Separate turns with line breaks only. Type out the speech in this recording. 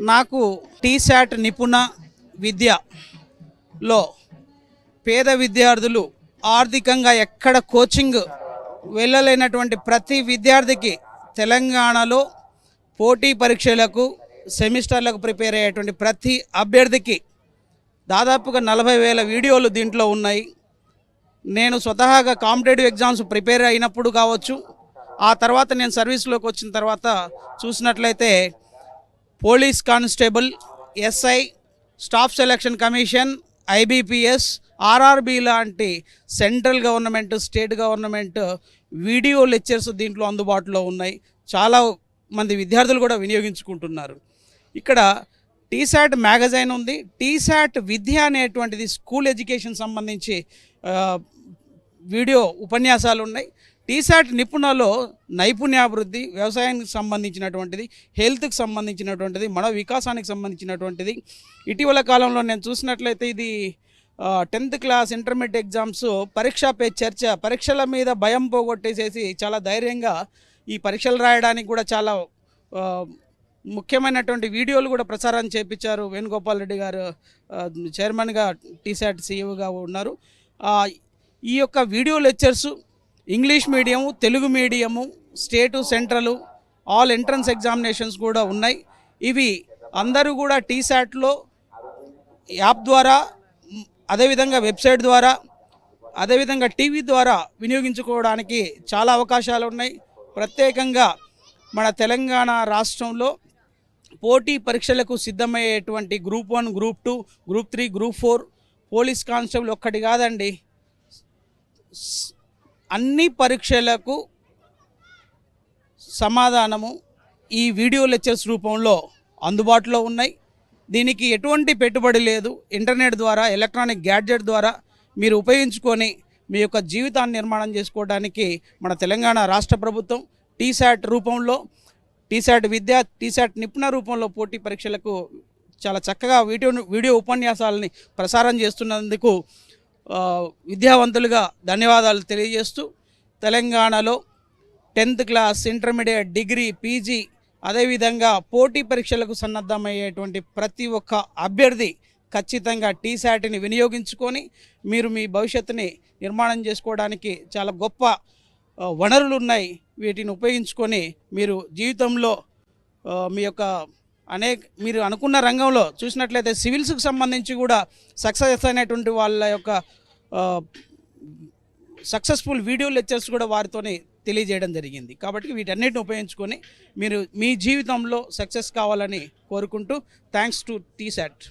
నాకు టీశాట్ నిపుణ విద్యలో పేద విద్యార్థులు ఆర్థికంగా ఎక్కడ కోచింగ్ వెళ్ళలేనటువంటి ప్రతి విద్యార్థికి తెలంగాణలో పోటీ పరీక్షలకు సెమిస్టర్లకు ప్రిపేర్ అయ్యేటువంటి ప్రతి అభ్యర్థికి దాదాపుగా 40,000 వీడియోలు దీంట్లో ఉన్నాయి. నేను స్వతహాగా కాంపిటేటివ్ ఎగ్జామ్స్ ప్రిపేర్ అయినప్పుడు కావచ్చు, ఆ తర్వాత నేను సర్వీస్లోకి వచ్చిన తర్వాత చూసినట్లయితే police constable, SI, staff selection commission, IBPS, RRB లాంటి central government, state government video lectures దీంట్లో అందుబాటులో ఉన్నాయి. చాలా మంది విద్యార్థులు కూడా వినియోగించుకుంటున్నారు. ఇక్కడ టీశాట్ మ్యాగజైన్ ఉంది. టీశాట్ విద్య అనేటువంటిది స్కూల్ ఎడ్యుకేషన్ సంబంధించి వీడియో ఉపన్యాసాలు ఉన్నాయి. టీశాట్ నిపుణలో నైపుణ్యాభివృద్ధి, వ్యవసాయానికి సంబంధించినటువంటిది, హెల్త్కి సంబంధించినటువంటిది, మన వికాసానికి సంబంధించినటువంటిది. ఇటీవల కాలంలో నేను చూసినట్లయితే ఇది 10th క్లాస్ ఇంటర్మీడియట్ ఎగ్జామ్స్ పరీక్షా పే చర్చ, పరీక్షల మీద భయం పోగొట్టేసేసి చాలా ధైర్యంగా ఈ పరీక్షలు రాయడానికి కూడా చాలా ముఖ్యమైనటువంటి వీడియోలు కూడా ప్రసారం చేయించారు. వేణుగోపాల్ రెడ్డి గారు చైర్మన్గా టీశాట్ సీఈఓగా ఉన్నారు. ఈ యొక్క video lectures English medium, Telugu medium, state, central, all entrance examinations కూడా ఉన్నాయి. ఇవి అందరూ కూడా టీశాట్లో యాప్ ద్వారా, అదేవిధంగా వెబ్సైట్ ద్వారా, అదేవిధంగా టీవీ ద్వారా వినియోగించుకోవడానికి చాలా అవకాశాలు ఉన్నాయి. ప్రత్యేకంగా మన తెలంగాణ రాష్ట్రంలో పోటీ పరీక్షలకు సిద్ధమయ్యేటువంటి group 1, group 2, group 3, group 4, police constable ఒక్కటి కాదండి, అన్ని పరీక్షలకు సమాధానము ఈ వీడియో లెక్చర్స్ రూపంలో అందుబాటులో ఉన్నాయి. దీనికి ఎటువంటి పెట్టుబడి లేదు. ఇంటర్నెట్ ద్వారా, ఎలక్ట్రానిక్ గ్యాడ్జెట్ ద్వారా మీరు ఉపయోగించుకొని మీ యొక్క జీవితాన్ని నిర్మాణం చేసుకోవడానికి మన తెలంగాణ రాష్ట్ర ప్రభుత్వం టీశాట్ రూపంలో, టీశాట్ విద్య, టీశాట్ నిపుణ రూపంలో పోటీ పరీక్షలకు చాలా చక్కగా వీడియో ఉపన్యాసాలని ప్రసారం చేస్తున్నందుకు విద్యావంతులుగా ధన్యవాదాలు తెలియజేస్తూ, తెలంగాణలో 10th class, intermediate, degree, PG, అదేవిధంగా పోటీ పరీక్షలకు సన్నద్ధమయ్యేటువంటి ప్రతి ఒక్క అభ్యర్థి ఖచ్చితంగా టీశాట్ని వినియోగించుకొని మీరు మీ భవిష్యత్తుని నిర్మాణం చేసుకోవడానికి చాలా గొప్ప వనరులు ఉన్నాయి. వీటిని ఉపయోగించుకొని మీరు జీవితంలో మీ యొక్క మీరు అనుకున్న రంగంలో చూసినట్లయితే సివిల్స్కి సంబంధించి కూడా సక్సెస్ అయినటువంటి వాళ్ళ యొక్క సక్సెస్ఫుల్ వీడియో లెక్చర్స్ కూడా వారితోనే తెలియజేయడం జరిగింది. కాబట్టి వీటన్నిటిని ఉపయోగించుకొని మీరు మీ జీవితంలో సక్సెస్ కావాలని కోరుకుంటూ థ్యాంక్స్ టు టీశాట్.